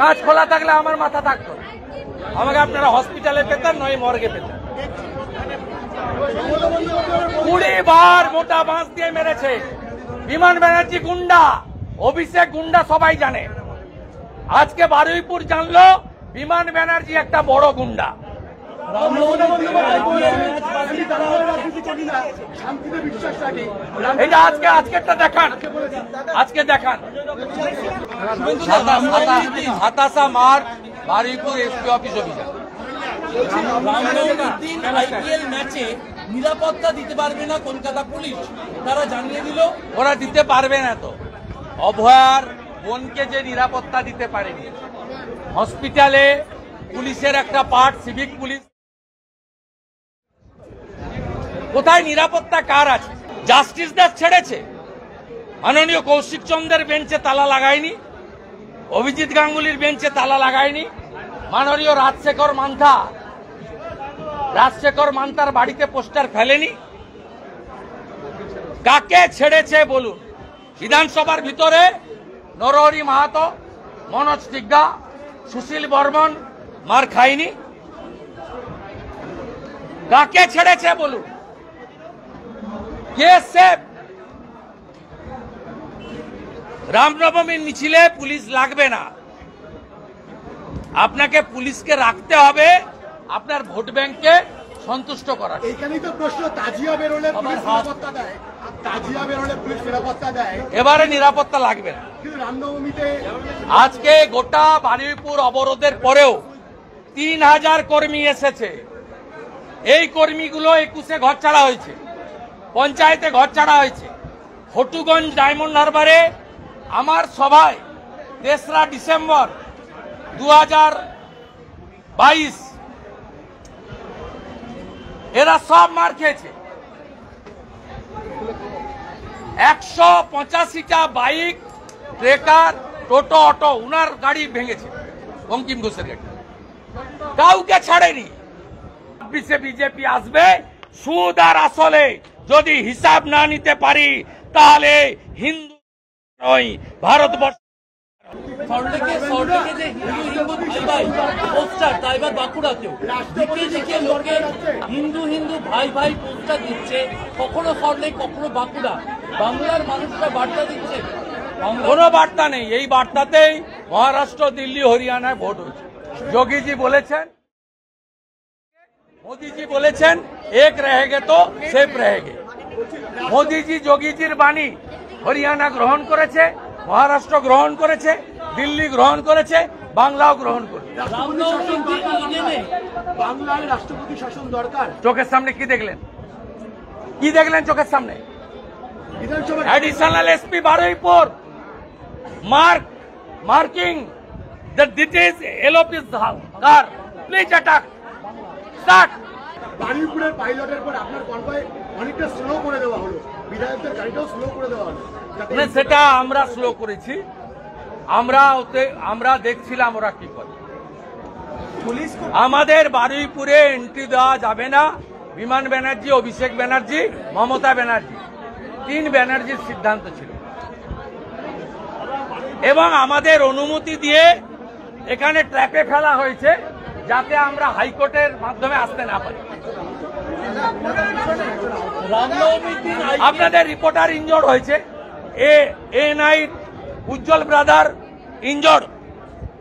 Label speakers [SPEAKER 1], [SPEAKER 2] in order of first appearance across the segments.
[SPEAKER 1] কাজ খোলা থাকলে আমার মাথা থাকতো, আমাকে আপনারা হসপিটালে পেতেন, নয় মর্গে পেতেন। 20 বার মোটা বাঁশ দিয়ে মেরেছে বিমান ব্যানার্জি। গুন্ডা, অভিষেক গুন্ডা, সবাই জানে। আজকে বারুইপুর জানলো বিমান ব্যানার্জি একটা বড় গুন্ডা। এটা আজকেরটা দেখান, আজকে দেখান। 27 মার্চ বারুইপুর এসপি অফিস অভিযান।
[SPEAKER 2] আইপিএল ম্যাচে নিরাপত্তা দিতে পারবে না কলকাতা পুলিশ, তারা জানিয়ে দিল।
[SPEAKER 1] ওরা দিতে পারবে না তো, অভয়ার বোনকে যে নিরাপত্তা দিতে পারেনি। হসপিটালে পুলিশের একটা পার্ট, সিভিক পুলিশ। কোথায় নিরাপত্তা কার আছে? জাস্টিস দাস ছেড়েছে, মাননীয় কৌশিক চন্দ্রের বেঞ্চে তালা লাগায়নি, অভিজিৎ গাঙ্গুলির বেঞ্চে তালা লাগায়নি, মাননীয় রাজশেখর মান্তার বাড়িতে পোস্টার ফেলেনি। কাকে ছেড়েছে বলুন? বিধানসভার ভিতরে নরহরি মাহাতো, মনোজ টিগ্গা, সুশীল বর্মন মার খায়নি। কাকে ছেড়েছে বলুন? কে সেফ? রামনবমীর মিছিলে পুলিশ লাগবে না, আপনাকে পুলিশকে রাখতে হবে আপনার ভোট ব্যাংককে সন্তুষ্ট করার।
[SPEAKER 3] এইখানেই তো প্রশ্ন, তাজিয়া বেরোলে পুলিশ নিরাপত্তা দেয়, তাজিয়া বেরোলে পুলিশ নিরাপত্তা দেয়,
[SPEAKER 1] এবারে নিরাপত্তা লাগবে না।
[SPEAKER 3] কিন্তু রামনবমীতে
[SPEAKER 1] আজকে গোটা বারুইপুর অবরোধের পরেও 3000 কর্মী এসেছে। এই কর্মীগুলো 21-এ ঘর ছাড়া হয়েছে, পঞ্চায়েতে ঘর ছাড়া হয়েছে। হটুগঞ্জ ডায়মন্ড হারবারে আমার সভায় 3রা ডিসেম্বর 2022 এরা সব মার খেয়েছে। 185টা বাইক, ট্রেকার, টোটো, অটো, উনার গাড়ি ভেঙেছে, বঙ্কিম ঘোষের গাড়ি। কাউকে ছাড়েনি। বিজেপি আসবে, সুদ আর আসলে যদি হিসাব না নিতে পারি তাহলে হিন্দু নয়, ভারতবর্ষ।
[SPEAKER 2] সরলেকে যে হিন্দু ভাই ভাই পোস্টার, তা এবার বাঁকুড়াতেও দিকে লোকে হিন্দু ভাই ভাই পোস্টার দিচ্ছে, কখনো সরলেক কখনো বাঁকুড়া। বাংলার মানুষরা বার্তা দিচ্ছে,
[SPEAKER 1] কোনো বার্তা নেই। এই বার্তাতেই মহারাষ্ট্র, দিল্লি, হরিয়ানায় ভোট হয়েছে। যোগীজি বলেছেন, মোদীজি বলেছেন, এক রহেগে তো সেফ রহেগে। মোদীজি যোগীজির বাণী হরিয়ানা গ্রহণ করেছে, মহারাষ্ট্র গ্রহণ করেছে, দিল্লি গ্রহণ করেছে, বাংলাও গ্রহণ করেছে।
[SPEAKER 3] বাংলায় রাষ্ট্রপতি শাসন দরকার।
[SPEAKER 1] চোখের সামনে কি দেখলেন? কি দেখলেন চোখের সামনে? Additional SP Baruipur marking that this is LOP's car. Please attack. Start.
[SPEAKER 3] বারুইপুরের পাইলটের পর আপনার কনভয় অনেকটা স্লো করে দেওয়া হলো, বিধায়কদের গাড়িটাও স্লো করে দেওয়া হলো।
[SPEAKER 1] সেটা আমরা স্লো করেছি, আমরা দেখছিলাম ওরা কি করে।
[SPEAKER 3] পুলিশ
[SPEAKER 1] আমাদের বারুইপুরে এন্ট্রি দেওয়া যাবে না। বিমান ব্যানার্জি, অভিষেক ব্যানার্জি, মমতা ব্যানার্জি, 3 ব্যানার্জির সিদ্ধান্ত ছিল এবং আমাদের অনুমতি দিয়ে এখানে ট্র্যাপে ফেলা হয়েছে যাতে আমরা হাইকোর্টের মাধ্যমে আসতে না পারি। আপনাদের রিপোর্টার ইনজোর্ড হয়েছে, ANI Ujjwal brother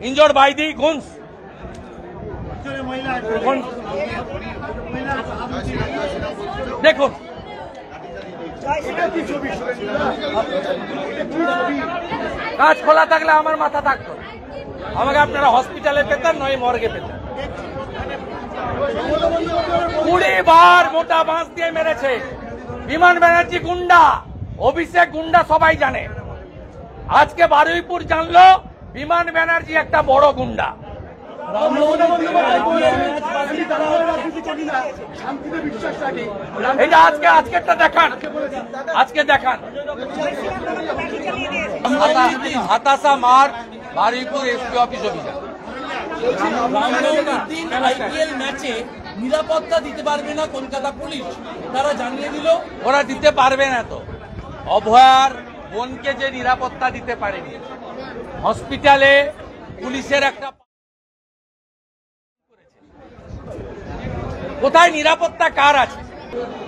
[SPEAKER 1] injured by the guns. দেখুন, কাজ খোলা থাকলে আমার মাথা থাকতো, আমাকে আপনারা হসপিটালে পেতেন, নয় মর্গে পেতেন। 20 বার মোটা বাঁশ দিয়ে মেরেছে বিমান ব্যানার্জি। গুন্ডা, অভিষেক গুন্ডা, সবাই জানে। আজকে বারুইপুর জানলো বিমান ব্যানার্জি একটা বড় গুন্ডা। এটা আজকেরটা দেখান, আজকে দেখান। 27 মার্চ বারুইপুর এসপি অফিস অভিযান।
[SPEAKER 2] আইপিএল ম্যাচে নিরাপত্তা দিতে পারবে না কলকাতা পুলিশ, তারা জানিয়ে দিল।
[SPEAKER 1] ওরা দিতে পারবে না তো, অভয়ার বোনকে যে নিরাপত্তা দিতে পারেনি। হসপিটালে পুলিশের একটা কোথায় নিরাপত্তা কার আছে?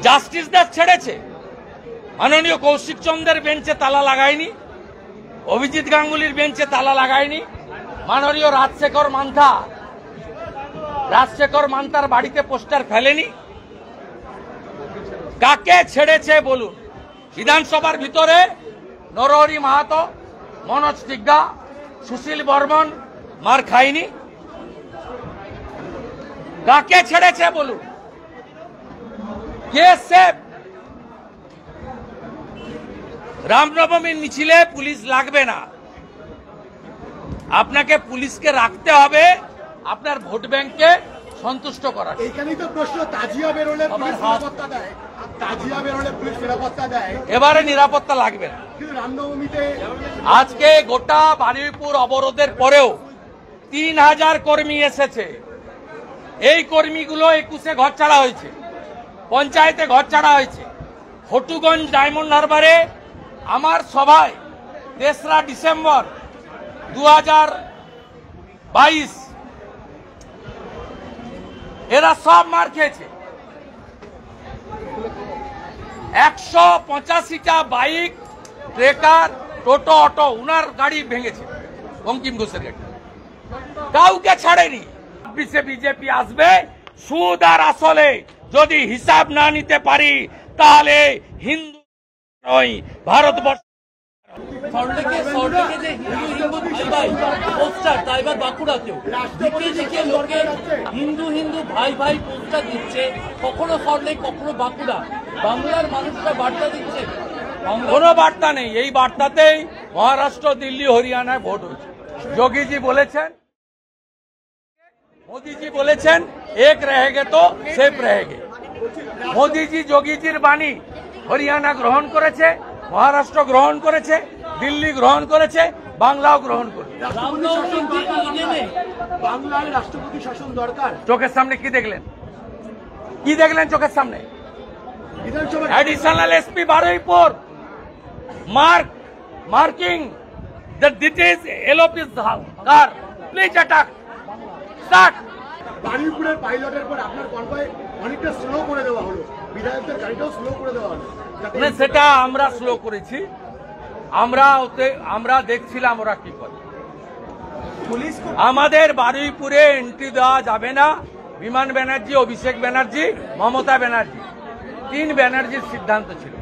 [SPEAKER 1] জাস্টিসদের ছেড়েছে, মাননীয় কৌশিক চন্দ্রের বেঞ্চে তালা লাগায়নি, অভিজিৎ গাঙ্গুলির বেঞ্চে তালা লাগায়নি, মাননীয় রাজশেখর মান্তার বাড়িতে পোস্টার ফেলেনি। কাকে ছেড়েছে বলুন? বিধানসভার ভিতরে নরহরি মাহাতো, মনোজ টিগ্গা, সুশীল বর্মন মার খায়নি। কাকে ছেড়েছে বলুন? কে সেফ? রামনবমীর মিছিলে পুলিশ লাগবে না, আপনাকে পুলিশকে রাখতে হবে আপনার ভোট ব্যাংককে সন্তুষ্ট করার।
[SPEAKER 3] এইখানেই তো প্রশ্ন, তাজিয়া বেরোলে পুলিশ নিরাপত্তা দেয়, তাজিয়া বেরোলে পুলিশ নিরাপত্তা দেয়,
[SPEAKER 1] এবারে নিরাপত্তা লাগবে না।
[SPEAKER 3] কিন্তু রামনবমীতে
[SPEAKER 1] আজকে গোটা বারুইপুর অবরোধের পরেও 3000 কর্মী এসেছে। এই কর্মীগুলো 21-এ ঘর ছাড়া হয়েছে, পঞ্চায়েতে ঘর ছাড়া হয়েছে। হটুগঞ্জ ডায়মন্ড হারবারে আমার সভায় 3রা ডিসেম্বর 2022 এরা সব মার খেয়েছে। 185টা বাইক, ট্রেকার, টোটো, অটো উনার গাড়ি ভেঙেছে, বঙ্কিম ঘোষের গাড়ি। কাউকে ছাড়েনি। 26-এ বিজেপি আসবে, সুদ আর আসলে যদি হিসাব না নিতে পারি তাহলে হিন্দু নয় ভারতবর্ষ।
[SPEAKER 2] সল্টলেকে যে হিন্দু ভাই ভাই পোস্টার, তা এবার বাঁকুড়াতেও দিকে দিকে লোকে হিন্দু ভাই পোস্টার দিচ্ছে, কখনো সল্টলেক কখনো বাঁকুড়া। বাংলার মানুষরা বার্তা দিচ্ছে,
[SPEAKER 1] কোনো বার্তা নেই। এই বার্তাতেই মহারাষ্ট্র, দিল্লি, হরিয়ানায় ভোট হয়েছে। যোগীজি বলেছেন, মোদীজি বলেছেন, এক রহেগে তো সেফ রহেগে। মোদীজি যোগীজির বাণী হরিয়ানা গ্রহণ করেছে, মহারাষ্ট্র গ্রহণ করেছে, দিল্লি গ্রহণ করেছে, বাংলাও গ্রহণ করেছে।
[SPEAKER 3] বাংলায় রাষ্ট্রপতি শাসন দরকার।
[SPEAKER 1] চোখের সামনে কি দেখলেন? কি দেখলেন চোখের সামনে?
[SPEAKER 3] বিধানসভা
[SPEAKER 1] Additional SP Baruipur marking that this is LOP's car. Please attack. Start.
[SPEAKER 3] বারুইপুরের পাইলটের পর আপনার কনভয় অনেকটা স্লো করে দেওয়া হলো, বিধায়কদের গাড়িটাও স্লো করে দেওয়া হলো।
[SPEAKER 1] মানে সেটা আমরা স্লো করেছি, আমরা দেখছিলাম ওরা কি করে।
[SPEAKER 3] পুলিশ
[SPEAKER 1] আমাদের বারুইপুরে এন্ট্রি দেওয়া যাবে না। বিমান ব্যানার্জি, অভিষেক ব্যানার্জি, মমতা ব্যানার্জি, 3 ব্যানার্জির সিদ্ধান্ত ছিল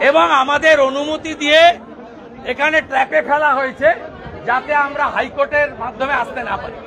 [SPEAKER 1] এবং আমাদের অনুমতি দিয়ে এখানে ট্র্যাপে ফেলা হয়েছে যাতে আমরা হাইকোর্টের মাধ্যমে আসতে না পারি।